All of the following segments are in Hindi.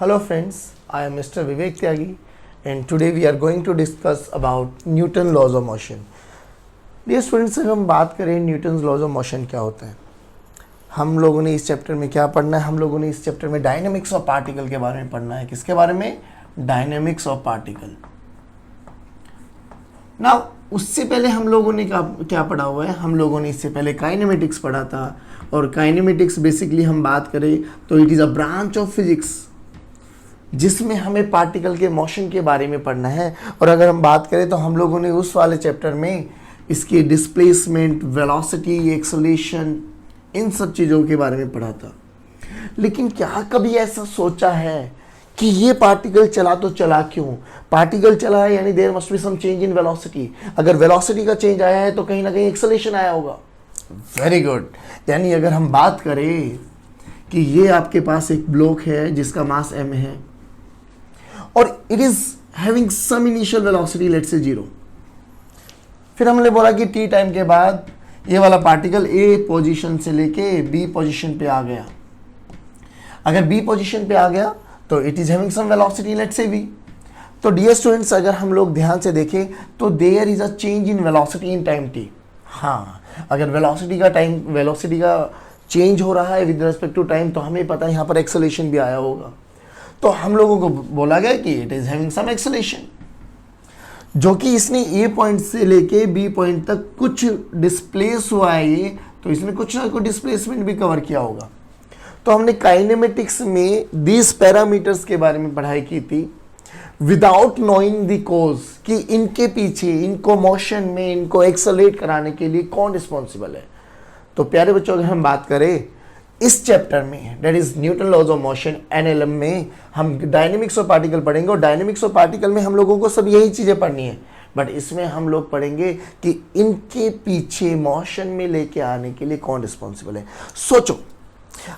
Hello friends, I am Mr. Vivek Tyagi and today we are going to discuss about Newton laws of motion. Dear students, अगर हम बात करें न्यूटन्स लॉज ऑफ मोशन क्या होता है, हम लोगों ने इस चैप्टर में क्या पढ़ना है? हम लोगों ने इस चैप्टर में डायनेमिक्स ऑफ पार्टिकल के बारे में पढ़ना है। किसके बारे में? Dynamics of particle. ना उससे पहले हम लोगों ने क्या पढ़ा हुआ है? हम लोगों ने इससे पहले काइनेमेटिक्स पढ़ा था और काइनेमेटिक्स बेसिकली हम बात करें तो it is a branch of physics जिसमें हमें पार्टिकल के मोशन के बारे में पढ़ना है। और अगर हम बात करें तो हम लोगों ने उस वाले चैप्टर में इसकी डिस्प्लेसमेंट, वेलोसिटी, एक्सेलरेशन, इन सब चीज़ों के बारे में पढ़ा था। लेकिन क्या कभी ऐसा सोचा है कि ये पार्टिकल चला तो चला क्यों? पार्टिकल चला है यानी there must be some change in velocity. अगर वेलोसिटी का चेंज आया है तो कहीं ना कहीं एक्सेलरेशन आया होगा। Very good. यानी अगर हम बात करें कि ये आपके पास एक ब्लॉक है जिसका मास m है और it is having some initial velocity, let's say 0। फिर हमने बोला कि t टाइम के बाद ये वाला पार्टिकल a पोजीशन से लेके b पोजीशन पे आ गया। अगर b पोजीशन पे आ गया तो it is having some velocity, let's say v। तो डियर स्टूडेंट्स, अगर हम लोग ध्यान से देखें तो there is a change in velocity in time t। हाँ, अगर वेलोसिटी का चेंज हो रहा है विद रिस्पेक्ट टू टाइम तो हमें पता है यहाँ पर एक्सेलरेशन भी आया होगा। तो हम लोगों को बोला गया कि it is having some acceleration, जो कि इसने ए पॉइंट से लेके बी पॉइंट तक कुछ डिस्प्लेस हुआ है ये, तो इसने कुछ ना कुछ डिस्प्लेसमेंट भी कवर किया होगा। तो हमने काइनेमेटिक्स में दीज पैरामीटर्स के बारे में पढ़ाई की थी विदाउट नोइंग द कॉज, कि इनके पीछे, इनको मोशन में, इनको एक्सेलरेट कराने के लिए कौन रिस्पॉन्सिबल है। तो प्यारे बच्चों, अगर हम बात करें इस चैप्टर में, that is Newton laws of motion NLM में, हम डायनेमिक्स ऑफ पार्टिकल पढ़ेंगे। और डायनेमिक्स ऑफ पार्टिकल में हम लोगों को सब यही चीज़ें पढ़नी है, बट इसमें हम लोग पढ़ेंगे कि इनके पीछे मोशन में लेके आने के लिए कौन रिस्पॉन्सिबल है। सोचो,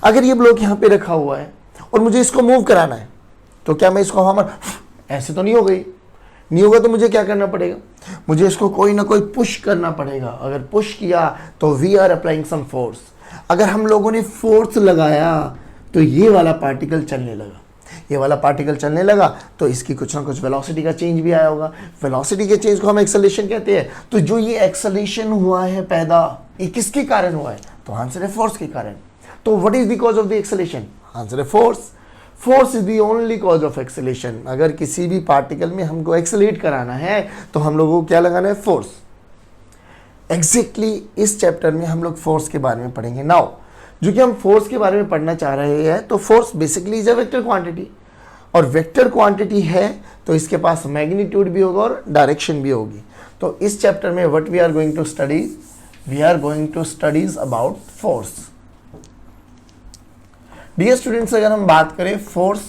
अगर ये ब्लॉक यहाँ पे रखा हुआ है और मुझे इसको मूव कराना है, तो क्या मैं इसको हमर ऐसे तो नहीं हो गई? नहीं होगा तो मुझे क्या करना पड़ेगा? मुझे इसको कोई ना कोई पुश करना पड़ेगा। अगर पुश किया तो we are applying some force. अगर हम लोगों ने फोर्स लगाया तो ये वाला पार्टिकल चलने लगा। ये वाला पार्टिकल चलने लगा तो इसकी कुछ ना कुछ वेलोसिटी का चेंज भी आया होगा। वेलोसिटी के चेंज को हम एक्सेलरेशन कहते हैं। तो जो ये एक्सेलरेशन हुआ है पैदा, ये किसके कारण हुआ है? तो आंसर है फोर्स के कारण। तो what is the cause of the acceleration? Answer है force. Force is the only cause of acceleration. अगर किसी भी पार्टिकल में हमको एक्सेलरेट कराना है तो हम लोगों को क्या लगाना है? फोर्स। एग्जैक्टली इस चैप्टर में हम लोग फोर्स के बारे में पढ़ेंगे। नाउ जो कि हम फोर्स के बारे में पढ़ना चाह रहे हैं, तो force basically is a vector quantity, और वेक्टर क्वांटिटी है तो इसके पास मैग्नीट्यूड भी होगा और डायरेक्शन भी होगी। तो इस चैप्टर में what we are going to study, we are going to studies about force. Dear students, अगर हम बात करें फोर्स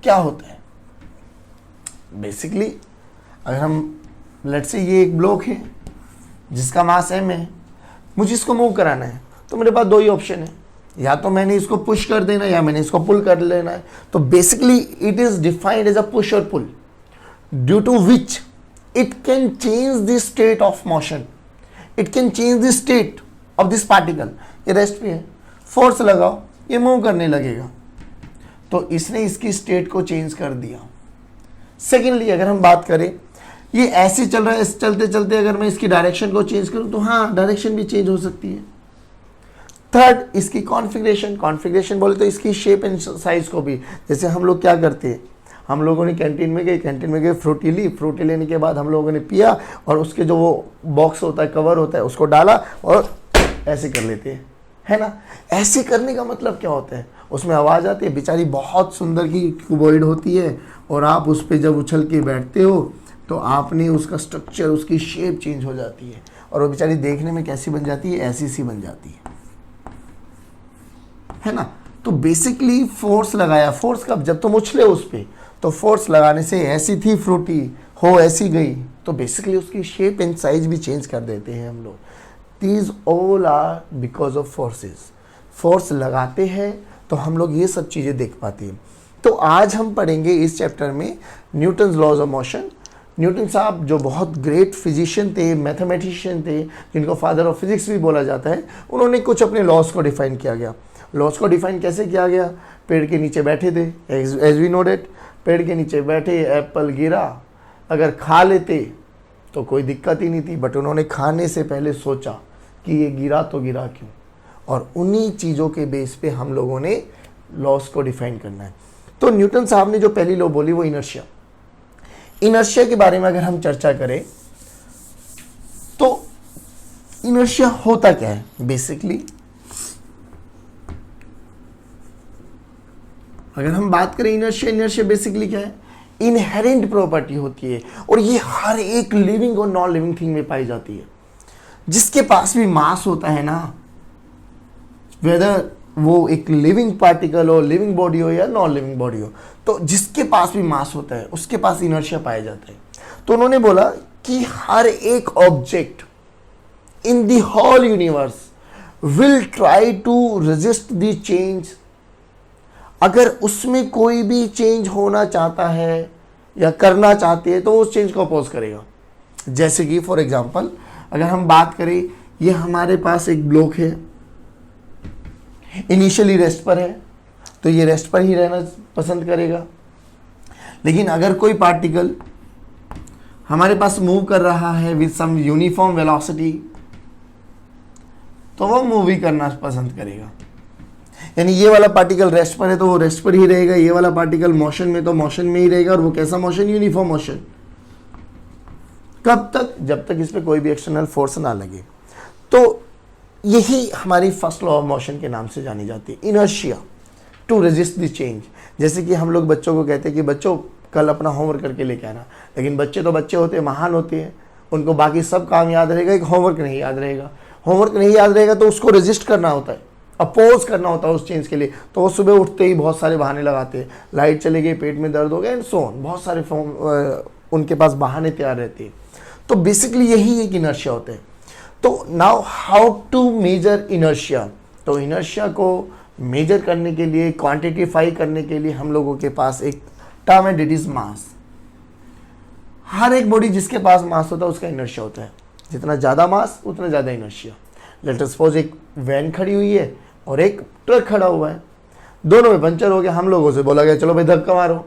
क्या होता है, बेसिकली अगर हम लेट्स से ये एक ब्लॉक है जिसका मास m है, मुझे इसको मूव कराना है, तो मेरे पास दो ही ऑप्शन है, या तो मैंने इसको पुश कर देना या मैंने इसको पुल कर लेना है। तो basically it is defined as a push और pull, due to which it can change the state of motion, it can change the state of this particle. ये रेस्ट पे है, फोर्स लगाओ, ये मूव करने लगेगा, तो इसने इसकी स्टेट को चेंज कर दिया। सेकेंडली अगर हम बात करें, ये ऐसे चल रहा है, चलते चलते अगर मैं इसकी डायरेक्शन को चेंज करूं तो हाँ, डायरेक्शन भी चेंज हो सकती है। थर्ड, इसकी कॉन्फ़िगरेशन बोले तो इसकी शेप एंड साइज को भी, जैसे हम लोग क्या करते हैं, हम लोगों ने कैंटीन में गए, फ्रूटी ली, फ्रूटी लेने के बाद हम लोगों ने पिया और उसके जो वो बॉक्स होता है, कवर होता है, उसको डाला और ऐसे कर लेते हैं, है ना। ऐसे करने का मतलब क्या होता है? उसमें आवाज़ आती है, बेचारी बहुत सुंदर की क्यूबॉइड होती है और आप उस पर जब उछल के बैठते हो तो आपने उसका स्ट्रक्चर, उसकी शेप चेंज हो जाती है और वो बेचारी देखने में कैसी बन जाती है? ऐसी सी बन जाती है ना। तो बेसिकली फोर्स लगाया, फोर्स कब? जब तुम उछले उस पर, तो फोर्स लगाने से ऐसी थी फ्रूटी, हो ऐसी गई, तो बेसिकली उसकी शेप एंड साइज भी चेंज कर देते हैं हम लोग। These all are because of forces. Force लगाते हैं तो हम लोग ये सब चीज़ें देख पाते हैं। तो आज हम पढ़ेंगे इस चैप्टर में Newton's laws of motion. Newton साहब जो बहुत ग्रेट फिजिशियन थे, मैथमेटिशियन थे, जिनको फादर ऑफ फिजिक्स भी बोला जाता है, उन्होंने कुछ अपने लॉज को डिफाइन किया गया। लॉस को डिफाइन कैसे किया गया? पेड़ के नीचे बैठे थे, एज वी नो डेट, पेड़ के नीचे बैठे, एप्पल गिरा, अगर खा लेते तो कोई दिक्कत ही नहीं थी, बट उन्होंने खाने से पहले सोचा कि ये गिरा तो गिरा क्यों, और उन्हीं चीज़ों के बेस पे हम लोगों ने लॉस को डिफाइन करना है। तो न्यूटन साहब ने जो पहली लॉ बोली वो इनर्शिया। इनर्शिया के बारे में अगर हम चर्चा करें तो इनर्शिया होता क्या है? बेसिकली अगर हम बात करें इनर्शिया बेसिकली क्या है? इनहेरेंट प्रॉपर्टी होती है, और ये हर एक लिविंग और नॉन लिविंग थिंग में पाई जाती है। जिसके पास भी मास होता है ना, वेदर वो एक लिविंग पार्टिकल हो, लिविंग बॉडी हो या नॉन लिविंग बॉडी हो, तो जिसके पास भी मास होता है उसके पास इनर्शिया पाया जाता है। तो उन्होंने बोला कि हर एक object in the whole universe will try to resist the change. अगर उसमें कोई भी चेंज होना चाहता है या करना चाहते हैं तो उस चेंज को अपोज करेगा। जैसे कि फॉर एग्जांपल अगर हम बात करें, ये हमारे पास एक ब्लॉक है, इनिशियली रेस्ट पर है तो ये रेस्ट पर ही रहना पसंद करेगा, लेकिन अगर कोई पार्टिकल हमारे पास मूव कर रहा है विद सम यूनिफॉर्म वेलोसिटी तो वो मूव ही करना पसंद करेगा। यानी ये वाला पार्टिकल रेस्ट पर है तो वो रेस्ट पर ही रहेगा, ये वाला पार्टिकल मोशन में तो मोशन में ही रहेगा, और वो कैसा मोशन? Uniform motion. कब तक? जब तक इस पे कोई भी एक्सटर्नल फोर्स ना लगे। तो यही हमारी फर्स्ट लॉ ऑफ मोशन के नाम से जानी जाती है, inertia to resist the change. जैसे कि हम लोग बच्चों को कहते हैं कि बच्चों कल अपना होमवर्क करके लेके आना, लेकिन बच्चे तो बच्चे होते हैं, महान होते हैं, उनको बाकी सब काम याद रहेगा, एक होमवर्क नहीं याद रहेगा। होमवर्क नहीं याद रहेगा तो उसको रेजिस्ट करना होता है, अपोज करना होता है उस चेंज के लिए। तो वो सुबह उठते ही बहुत सारे बहाने लगाते हैं, लाइट चले गई, पेट में दर्द हो गया एंड सो ऑन, बहुत सारे उनके पास बहाने तैयार रहते हैं। तो बेसिकली यही एक इनर्शिया होता है। तो now how to measure inertia? तो इनर्शिया को मेजर करने के लिए, क्वांटिटीफाई करने के लिए हम लोगों के पास एक टर्म है, इट इज मास। हर एक बॉडी जिसके पास मास होता है उसका इनर्शिया होता है, जितना ज़्यादा मास उतना ज़्यादा इनर्शिया। लेट अस सपोज एक वैन खड़ी हुई है और एक ट्रक खड़ा हुआ है, दोनों में पंचर हो गया, हम लोगों से बोला गया चलो भाई धक्का मारो।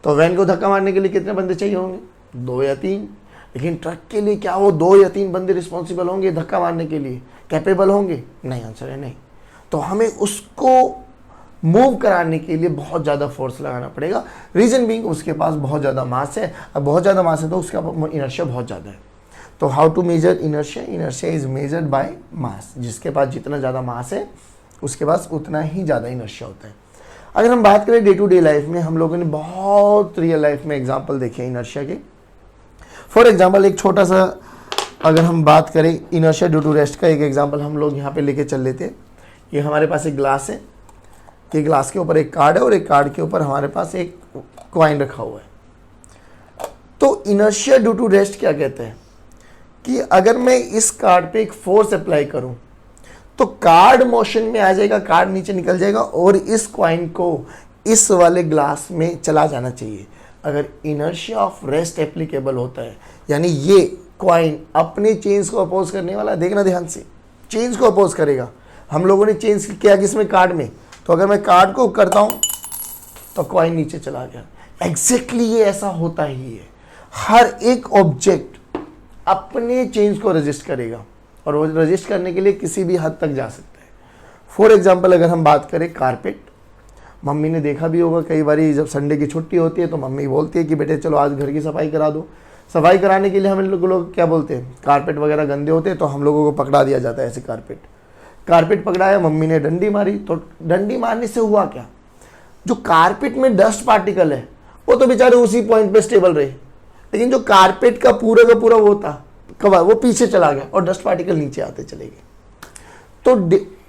तो वैन को धक्का मारने के लिए कितने बंदे चाहिए होंगे? 2 या 3। लेकिन ट्रक के लिए क्या वो 2 या 3 बंदे रिस्पॉन्सिबल होंगे धक्का मारने के लिए? कैपेबल होंगे? नहीं, आंसर है नहीं। तो हमें उसको मूव कराने के लिए बहुत ज़्यादा फोर्स लगाना पड़ेगा। रीजन बीइंग उसके पास बहुत ज़्यादा मास है, अब बहुत ज़्यादा मास है तो उसका इनर्शिया बहुत ज़्यादा है। तो how to measure inertia? Inertia is measured by mass. जिसके पास जितना ज़्यादा मास है उसके पास उतना ही ज़्यादा इनर्शिया होता है। अगर हम बात करें डे टू डे लाइफ में, हम लोगों ने बहुत रियल लाइफ में एग्जाम्पल देखे हैं इनर्शिया के। फॉर एग्जाम्पल एक छोटा सा अगर हम बात करें इनर्शिया ड्यू टू रेस्ट का एक एग्जाम्पल हम लोग यहाँ पे लेके चल लेते हैं। ये हमारे पास एक ग्लास है, कि ग्लास के ऊपर एक कार्ड है और एक कार्ड के ऊपर हमारे पास एक कॉइन रखा हुआ है। तो इनर्शिया ड्यू टू रेस्ट क्या कहते हैं कि अगर मैं इस कार्ड पे एक फोर्स अप्लाई करूं तो कार्ड मोशन में आ जाएगा, कार्ड नीचे निकल जाएगा और इस कॉइन को इस वाले ग्लास में चला जाना चाहिए। अगर इनर्शिया ऑफ रेस्ट एप्लीकेबल होता है, यानी ये कॉइन अपने चेंज को अपोज करने वाला, देखना ध्यान से, चेंज को अपोज करेगा। हम लोगों ने चेंज किया किसमें? कार्ड में। तो अगर मैं कार्ड को करता हूं तो कॉइन नीचे चला गया। एग्जैक्टली ये ऐसा होता ही है। हर एक ऑब्जेक्ट अपने चेंज को रजिस्ट करेगा और वो रजिस्ट करने के लिए किसी भी हद तक जा सकता है। फॉर एग्जाम्पल अगर हम बात करें कारपेट, मम्मी ने देखा भी होगा कई बार जब संडे की छुट्टी होती है तो मम्मी बोलती है कि बेटे चलो आज घर की सफाई करा दो। सफाई कराने के लिए हम लोग क्या बोलते हैं, कारपेट वगैरह गंदे होते हैं तो हम लोगों को पकड़ा दिया जाता है ऐसे। कारपेट पकड़ाया, मम्मी ने डंडी मारी, तो डंडी मारने से हुआ क्या? जो कारपेट में डस्ट पार्टिकल है वो तो बेचारे उसी पॉइंट पे स्टेबल रहे, लेकिन जो कारपेट का पूरा वो था कवर, वो पीछे चला गया और डस्ट पार्टिकल नीचे आते चले गए। तो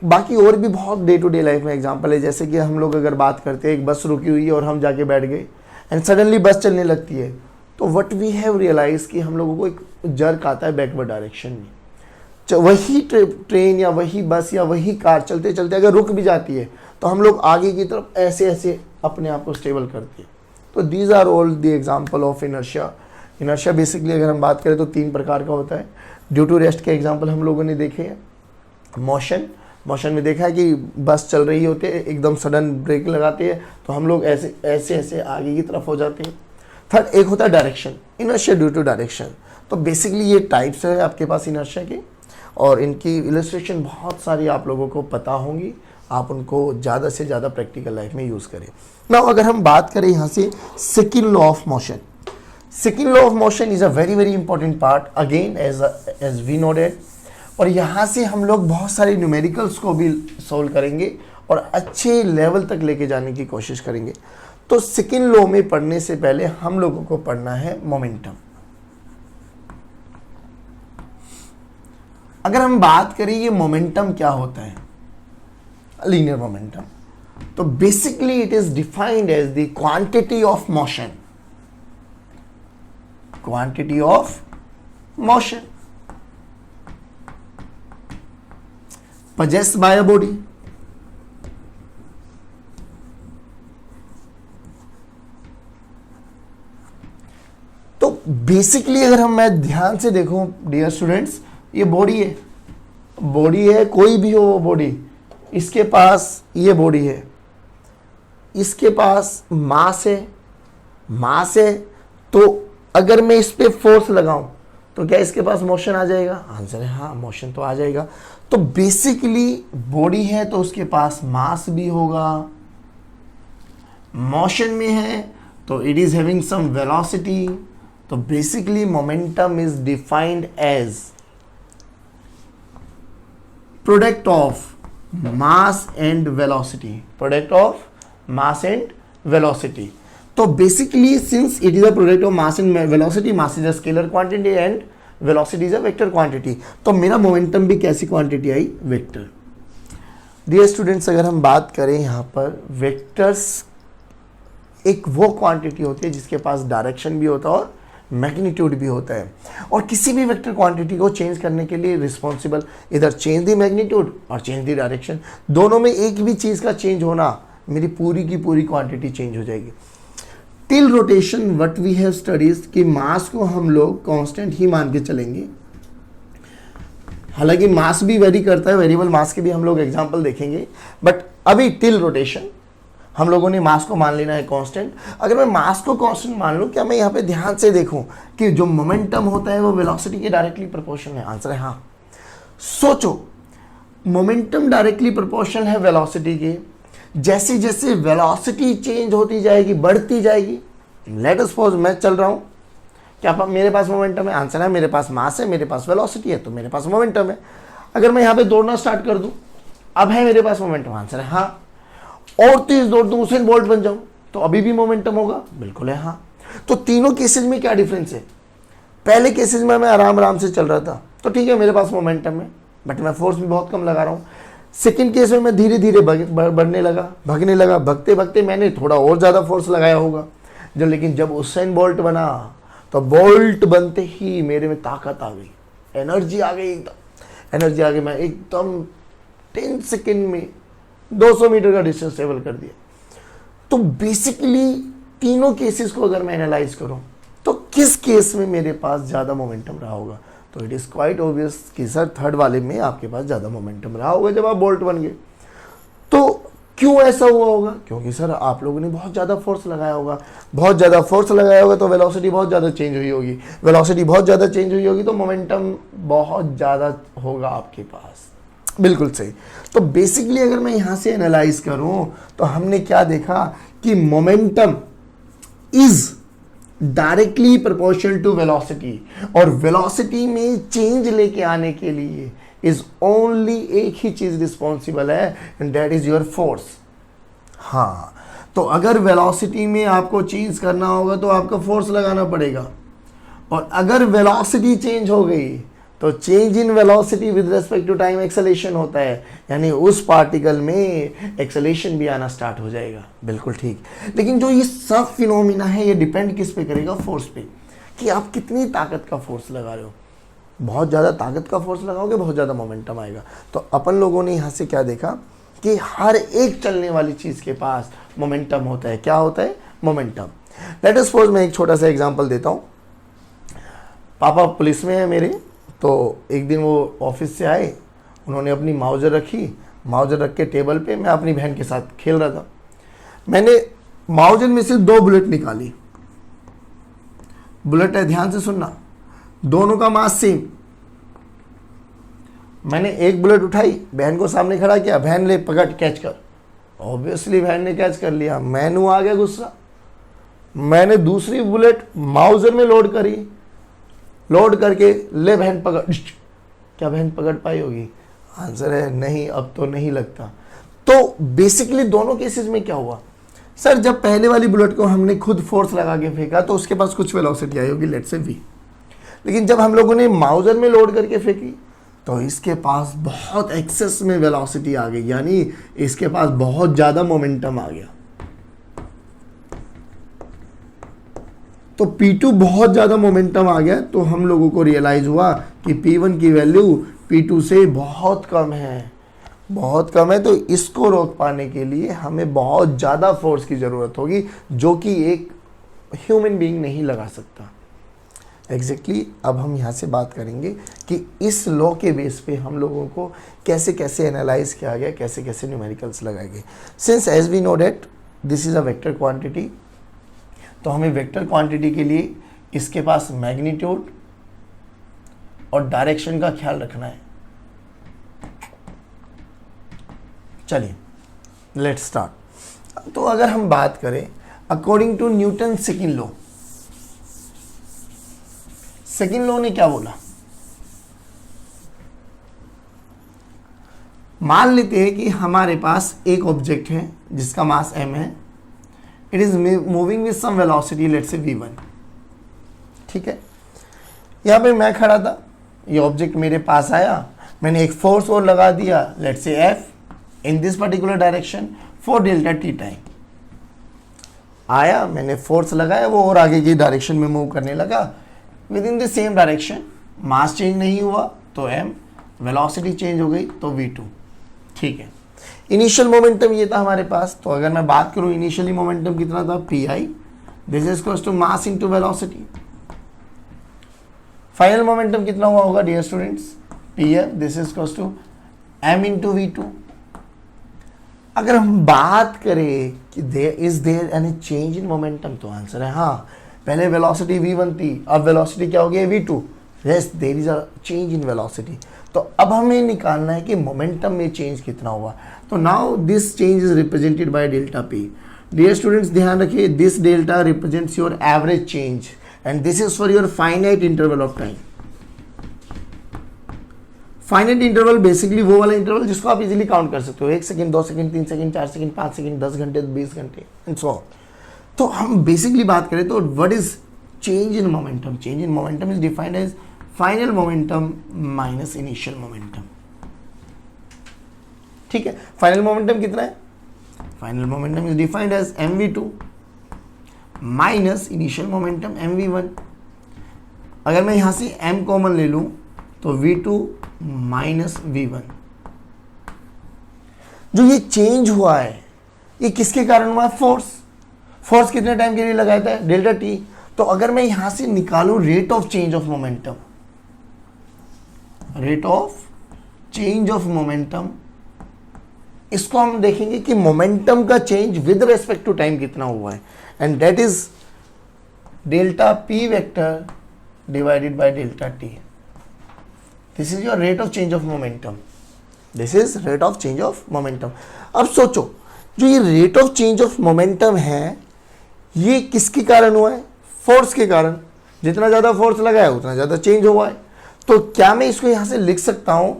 बाकी और भी बहुत डे टू डे लाइफ में एग्जांपल है। जैसे कि हम लोग अगर बात करते हैं, एक बस रुकी हुई है और हम जाके बैठ गए एंड सडनली बस चलने लगती है, तो व्हाट वी हैव रियलाइज कि हम लोगों को एक जर्क आता है बैकवर्ड डायरेक्शन में। वही ट्रेन या वही बस या वही कार चलते चलते अगर रुक भी जाती है तो हम लोग आगे की तरफ ऐसे ऐसे अपने आप को स्टेबल करते हैं। तो these are all the example of inertia. Inertia basically अगर हम बात करें तो 3 प्रकार का होता है। ड्यू टू रेस्ट के एग्जाम्पल हम लोगों ने देखे हैं। मोशन, मोशन में देखा है कि बस चल रही होती है, एकदम सडन ब्रेक लगाती है तो हम लोग ऐसे ऐसे ऐसे आगे की तरफ हो जाते हैं। थर्ड एक होता है direction, inertia due to direction. तो बेसिकली ये टाइप्स है आपके पास इनर्शिया के, और इनकी इलस्ट्रेशन बहुत सारी आप लोगों को पता होंगी, आप उनको ज़्यादा से ज़्यादा प्रैक्टिकल लाइफ में यूज़ करें। नाउ अगर हम बात करें यहाँ से second law of motion, second law of motion is a very very important part again as we know that, और यहाँ से हम लोग बहुत सारे न्यूमेरिकल्स को भी सॉल्व करेंगे और अच्छे लेवल तक लेके जाने की कोशिश करेंगे। तो सेकंड लॉ में पढ़ने से पहले हम लोगों को पढ़ना है मोमेंटम। अगर हम बात करें ये मोमेंटम क्या होता है, लीनियर मोमेंटम, तो basically it is defined as the quantity of motion, quantity of motion possessed by a body, तो बेसिकली अगर हम मैं ध्यान से देखूं डियर स्टूडेंट्स, ये बॉडी है, बॉडी है, कोई भी हो वो बॉडी, इसके पास ये बॉडी है, इसके पास मास है, मास है, तो अगर मैं इस पे फोर्स लगाऊं तो क्या इसके पास मोशन आ जाएगा? आंसर है हाँ, मोशन तो आ जाएगा। तो बेसिकली बॉडी है तो उसके पास मास भी होगा, मोशन में है तो it is having some velocity. तो basically momentum is defined as product of mass and velocity, product of mass and velocity. तो basically since it is a product of mass and velocity, mass is a scalar quantity and velocity is a vector quantity, तो मेरा मोमेंटम भी कैसी क्वांटिटी आई? वेक्टर। डियर स्टूडेंट्स, अगर हम बात करें यहाँ पर वेक्टर्स, एक वो क्वांटिटी होती है जिसके पास डायरेक्शन भी होता है और मैग्नीट्यूड भी होता है, और किसी भी वेक्टर क्वांटिटी को चेंज करने के लिए रिस्पॉन्सिबल इधर चेंज द मैग्नीट्यूड और चेंज द डायरेक्शन, दोनों में एक भी चीज़ का चेंज होना मेरी पूरी की पूरी क्वांटिटी चेंज हो जाएगी। Till rotation what we have studies कि मास को हम लोग कांस्टेंट ही मान के चलेंगे, हालांकि मास भी वेरी करता है, वेरिएबल मास के भी हम लोग एग्जांपल देखेंगे, बट अभी टिल रोटेशन हम लोगों ने मास को मान लेना है कांस्टेंट। अगर मैं मास को कांस्टेंट मान लूं, क्या मैं यहाँ पे ध्यान से देखूं कि जो मोमेंटम होता है वो वेलोसिटी के डायरेक्टली प्रोपोर्शनल है? आंसर है हाँ। सोचो, मोमेंटम डायरेक्टली प्रोपोर्शनल है वेलोसिटी के, जैसे जैसे वेलोसिटी चेंज होती जाएगी, बढ़ती जाएगी, लेट अस सपोज मैं चल रहा हूं, क्या मेरे पास मोमेंटम है? आंसर है मेरे पास मास है, मेरे पास वेलोसिटी है, तो मेरे पास मोमेंटम है। अगर मैं यहां पे दौड़ना स्टार्ट कर दूं, अब है मेरे पास मोमेंटम? आंसर है हाँ। और तेज दौड़ दूं, उसेन बोल्ट बन जाऊं, तो अभी भी मोमेंटम होगा? बिल्कुल है हाँ। तो तीनों केसेस में क्या डिफरेंस है? पहले केसेस में मैं आराम आराम से चल रहा था तो ठीक है, मेरे पास मोमेंटम है, बट मैं फोर्स भी बहुत कम लगा रहा हूँ। सेकेंड केस में मैं धीरे धीरे बढ़ने लगा, भागने लगा, भगते भगते मैंने थोड़ा और ज़्यादा फोर्स लगाया होगा, लेकिन जब उसेन बोल्ट बना तो बोल्ट बनते ही मेरे में ताकत आ गई, एनर्जी आ गई, एकदम एनर्जी आ गई, मैं एकदम 10 सेकेंड में 200 मीटर का डिस्टेंस ट्रेवल कर दिया। तो बेसिकली तीनों केसेस को अगर मैं एनालाइज करूं तो किस केस में मेरे पास ज़्यादा मोमेंटम रहा होगा? तो इट इज़ क्वाइट ऑब्वियस कि सर थर्ड वाले में आपके पास ज़्यादा मोमेंटम रहा होगा जब आप बोल्ट बन गए। तो क्यों ऐसा हुआ होगा? क्योंकि सर आप लोगों ने बहुत ज़्यादा फोर्स लगाया होगा, बहुत ज़्यादा फोर्स लगाया होगा तो वेलोसिटी बहुत ज़्यादा चेंज हुई होगी, वेलोसिटी बहुत ज़्यादा चेंज हुई होगी तो मोमेंटम बहुत ज़्यादा होगा आपके पास। बिल्कुल सही। तो बेसिकली अगर मैं यहाँ से एनालाइज करूँ तो हमने क्या देखा कि momentum is directly proportional to velocity, और वेलोसिटी में चेंज लेके आने के लिए इज ओनली एक ही चीज रिस्पॉन्सिबल है, and that is your force. हाँ, तो अगर वेलोसिटी में आपको चेंज करना होगा तो आपको फोर्स लगाना पड़ेगा, और अगर वेलोसिटी चेंज हो गई तो change in velocity with respect to time acceleration होता है, यानी उस पार्टिकल में एक्सेलेरेशन भी आना स्टार्ट हो जाएगा। बिल्कुल ठीक। लेकिन जो ये सब फिनोमिना है ये डिपेंड किस पे करेगा? फोर्स पे, कि आप कितनी ताकत का फोर्स लगा रहे हो। बहुत ज़्यादा ताकत का फोर्स लगाओगे, बहुत ज़्यादा मोमेंटम आएगा। तो अपन लोगों ने यहाँ से क्या देखा कि हर एक चलने वाली चीज़ के पास मोमेंटम होता है। क्या होता है? मोमेंटम। लेट अस सपोज मैं एक छोटा सा एग्जाम्पल देता हूँ। पापा पुलिस में है मेरे, तो एक दिन वो ऑफिस से आए, उन्होंने अपनी माउजर रखी, माउजर रख के टेबल पे मैं अपनी बहन के साथ खेल रहा था। मैंने माउजर में से 2 बुलेट निकाली। बुलेट है, ध्यान से सुनना, दोनों का मास सेम। मैंने एक बुलेट उठाई, बहन को सामने खड़ा किया, बहन ले पकड़ कैच कर। ऑब्वियसली बहन ने कैच कर लिया, मैनू आ गया गुस्सा। मैंने दूसरी बुलेट माउजर में लोड करी, लोड करके ले बहन पकड़। क्या बहन पकड़ पाई होगी? आंसर है नहीं, अब तो नहीं लगता। तो बेसिकली दोनों केसेस में क्या हुआ सर, जब पहले वाली बुलेट को हमने खुद फोर्स लगा के फेंका तो उसके पास कुछ वेलोसिटी आई होगी, लेट्स से v। लेकिन जब हम लोगों ने माउजर में लोड करके फेंकी तो इसके पास बहुत एक्सेस में वेलोसिटी आ गई, यानी इसके पास बहुत ज्यादा मोमेंटम आ गया। तो P2 बहुत ज़्यादा मोमेंटम आ गया, तो हम लोगों को रियलाइज़ हुआ कि P1 की वैल्यू P2 से बहुत कम है, बहुत कम है। तो इसको रोक पाने के लिए हमें बहुत ज़्यादा फोर्स की ज़रूरत होगी, जो कि एक ह्यूमन बीइंग नहीं लगा सकता। एग्जैक्टली अब हम यहाँ से बात करेंगे कि इस लॉ के बेस पे हम लोगों को कैसे कैसे एनालाइज किया गया, कैसे कैसे न्यूमेरिकल्स लगाए गए। Since as we know that this is a vector quantity, तो हमें वेक्टर क्वांटिटी के लिए इसके पास मैग्नीट्यूड और डायरेक्शन का ख्याल रखना है। चलिए लेट्स स्टार्ट। तो अगर हम बात करें according to Newton second law, second law ने क्या बोला, मान लेते हैं कि हमारे पास एक ऑब्जेक्ट है जिसका मास m है, it is moving with some velocity, let's say v1। ठीक है, यहां पे मैं खड़ा था, ये ऑब्जेक्ट मेरे पास आया, मैंने एक फोर्स और लगा दिया, let's say f in this particular direction for delta t time. आया, मैंने फोर्स लगाया, वो और आगे की डायरेक्शन में मूव करने लगा with in the same direction, mass change नहीं हुआ तो m, वेलोसिटी चेंज हो गई तो v2। ठीक है, इनिशियल मोमेंटम ये था हमारे पास। तो अगर मैं बात करूं इनिशियली मोमेंटम कितना था, pi, this is equals to mass into velocity. Final momentum कितना हुआ होगा dear students, pf, this is equals to m into v2। अगर हम बात करें कि is there any change in momentum, तो आंसर है हाँ। पहले वेलोसिटी v1 थी, अब वेलोसिटी क्या हो गई v2। Yes, there is a change in velocity. तो अब हमें निकालना है कि मोमेंटम में चेंज कितना हुआ। तो now this change is represented by delta p। Dear students ध्यान रखिए, this delta represents your average change and this is for your finite interval of time. Finite interval basically वो वाला इंटरवल जिसको आप इजीली काउंट कर सकते हो, 1 second, 2 second, 3 second, 4 second, 5 second, 10 घंटे, 20 घंटे एंड सो ऑन। तो हम बेसिकली बात करें तो what is change in momentum, change in momentum is defined as final momentum minus initial momentum. ठीक है, फाइनल मोमेंटम कितना है, final momentum is defined as mv2 minus initial momentum mv1। अगर मैं यहां से m कॉमन ले लूं तो v2 माइनस v1। जो ये चेंज हुआ है ये किसके कारण हुआ है, फोर्स। फोर्स कितने टाइम के लिए लगाया था, डेल्टा t। तो अगर मैं यहां से निकालूं rate of change of momentum, rate of change of momentum, इसको हम देखेंगे कि मोमेंटम का change with respect to time कितना हुआ है, and that is delta p vector divided by delta t। This is your rate of change of momentum, this is rate of change of momentum. अब सोचो, जो ये rate of change of momentum है ये किसके कारण हुआ है, फोर्स के कारण। जितना ज्यादा फोर्स लगाया उतना ज्यादा चेंज हुआ है। तो क्या मैं इसको यहां से लिख सकता हूं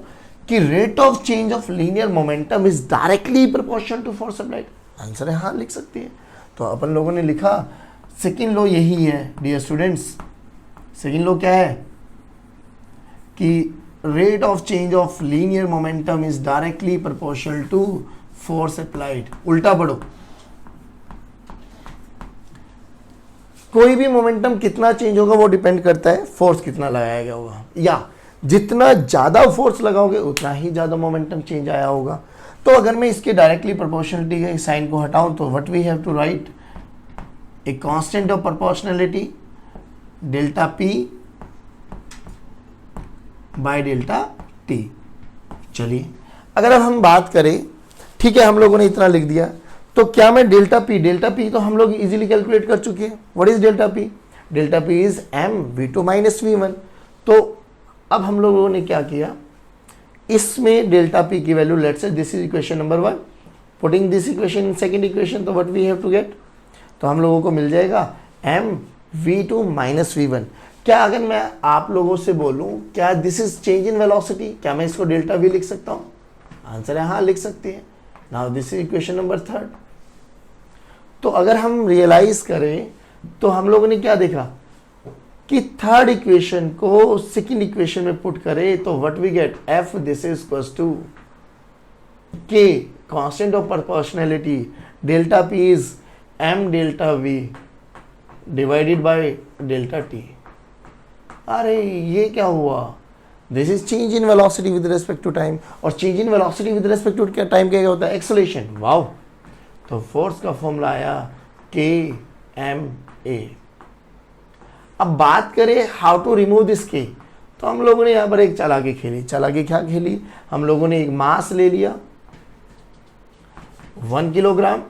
कि rate of change of linear momentum is directly proportional to force applied. Answer है हाँ, लिख सकती है। तो अपन लोगों ने लिखा सेकेंड लॉ यही है डियर स्टूडेंट्स। सेकेंड लॉ क्या है कि rate of change of linear momentum is directly proportional to force applied. उल्टा पढ़ो, कोई भी मोमेंटम कितना चेंज होगा वो डिपेंड करता है फोर्स कितना लगाया गया होगा, या जितना ज्यादा फोर्स लगाओगे उतना ही ज्यादा मोमेंटम चेंज आया होगा। तो अगर मैं इसके डायरेक्टली प्रोपोर्शनलिटी के साइन को हटाऊं तो what we have to write, a constant of proportionality delta p by delta t। चलिए अगर अब हम बात करें, ठीक है, हम लोगों ने इतना लिख दिया, तो क्या मैं डेल्टा पी तो हम लोग इजीली कैलकुलेट कर चुके हैं। What is delta P? Delta P is M v2 minus v1। तो अब हम लोगों ने क्या किया, इसमें डेल्टा पी की value, let's say this is equation number 1, putting this equation in second equation, तो what we have to get, तो हम लोगों को मिल जाएगा एम v2 माइनस v1। क्या अगर मैं आप लोगों से बोलूं क्या this is change in velocity, क्या मैं इसको डेल्टा वी लिख सकता हूं? आंसर है हाँ, लिख सकते हैं। Now this is equation number 3। तो अगर हम रियलाइज करें तो हम लोगों ने क्या देखा कि थर्ड इक्वेशन को सेकंड इक्वेशन में पुट करें तो what we get, F this is equals to K constant of proportionality, delta P is M delta V divided by delta T. अरे ये क्या हुआ, this is change in velocity with respect to time, और change in velocity with respect to time क्या होता है, एक्सेलरेशन। वाओ, तो फोर्स का फॉर्मूला आया के एम ए। अब बात करें हाउ टू रिमूव दिस के, तो हम लोगों ने यहाँ पर एक चालाकी खेली। चालाकी क्या खेली, हम लोगों ने एक मास ले लिया 1 किलोग्राम,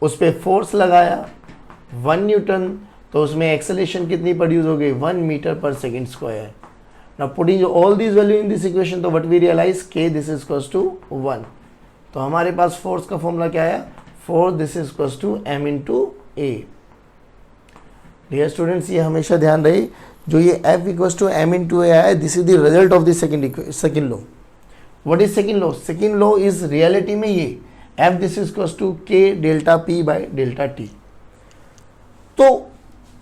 उस पर फोर्स लगाया 1 न्यूटन, तो उसमें एक्सेलरेशन कितनी प्रोड्यूस हो गई, 1 मीटर पर second square. Now putting all this value in this equation, तो what we realise, K this is equals to 1। तो हमारे पास फोर्स का फॉर्मूला क्या आया, force this is equals to M into A. Dear students, ये हमेशा ध्यान रहे, जो ये F equals to M into A आया, this is the result of the second law. What is second law? Second law is reality में ये F this is equals to K delta P by delta T. तो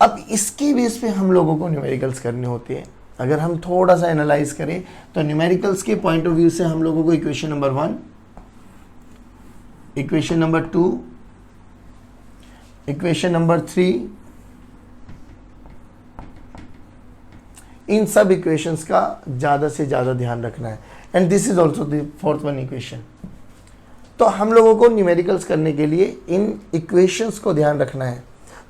अब इसके बेस पे हम लोगों को न्यूमेरिकल्स करने होते हैं। अगर हम थोड़ा सा एनालाइज करें तो न्यूमेरिकल्स के पॉइंट ऑफ व्यू से हम लोगों को equation number 1, equation number 2, equation number 3, इन सब इक्वेशंस का ज़्यादा से ज़्यादा ध्यान रखना है। And this is also the fourth one equation. तो हम लोगों को न्यूमेरिकल्स करने के लिए इन इक्वेशंस को ध्यान रखना है।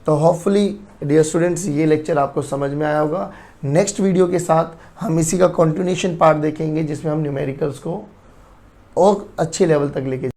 तो होपफुली डियर स्टूडेंट्स, ये लेक्चर आपको समझ में आया होगा। नेक्स्ट वीडियो के साथ हम इसी का कंटिन्यूएशन पार्ट देखेंगे, जिसमें हम न्यूमेरिकल्स को और अच्छे लेवल तक लेके